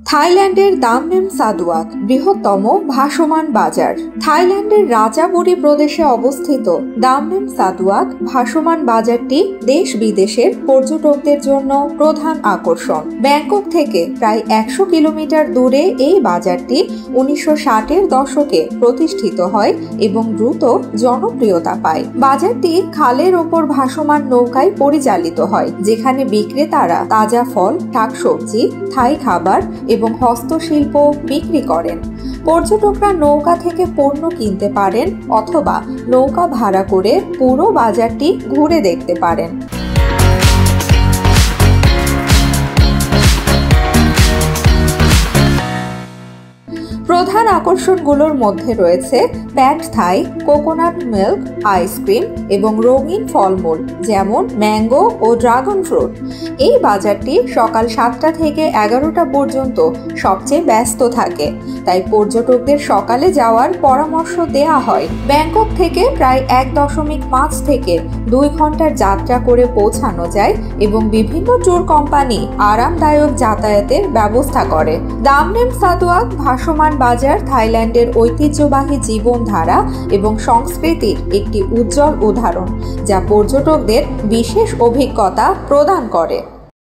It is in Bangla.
থাইল্যান্ডের দামনেম সাদুয়াক বৃহত্তম ভাসমান বাজার। থাইল্যান্ডের রাজাবুরি প্রদেশে অবস্থিত দামনেম সাদুয়াক ভাসমান বাজারটি দেশ বিদেশের পর্যটকদের জন্য প্রধান আকর্ষণ। ব্যাংকক থেকে প্রায় 100 কিলোমিটার দূরে এই বাজারটি 1960-এর দশকে প্রতিষ্ঠিত হয় এবং দ্রুত জনপ্রিয়তা পায়। বাজারটি খালের ওপর ভাসমান নৌকায় পরিচালিত হয়, যেখানে বিক্রেতারা তাজা ফল, শাকসবজি, থাই খাবার এবং হস্তশিল্প বিক্রি করেন। পর্যটকরা নৌকা থেকে পণ্য কিনতে পারেন অথবা নৌকা ভাড়া করে পুরো বাজারটি ঘুরে দেখতে পারেন। প্রধান আকর্ষণগুলোর মধ্যে রয়েছে প্যাড থাই, কোকোনাট মিল্ক, আইসক্রিম এবং রঙিন ফলমূল যেমন ম্যাঙ্গো ও ড্রাগন ফ্রুট। এই বাজারটি সকাল 7টা থেকে 11টা পর্যন্ত সবচেয়ে ব্যস্ত থাকে, তাই পর্যটকদের সকালে যাওয়ার পরামর্শ দেয়া হয়। ব্যাংকক থেকে প্রায় 1.5 থেকে 2 ঘন্টার যাত্রা করে পৌঁছানো যায় এবং বিভিন্ন ট্যুর কোম্পানি আরামদায়ক যাতায়াতের ব্যবস্থা করে। দামনেম সাদুয়াক ভাসমান বাজার থাইল্যান্ডের ঐতিহ্যবাহী জীবনধারা এবং সংস্কৃতির একটি উজ্জ্বল উদাহরণ, যা পর্যটকদের বিশেষ অভিজ্ঞতা প্রদান করে।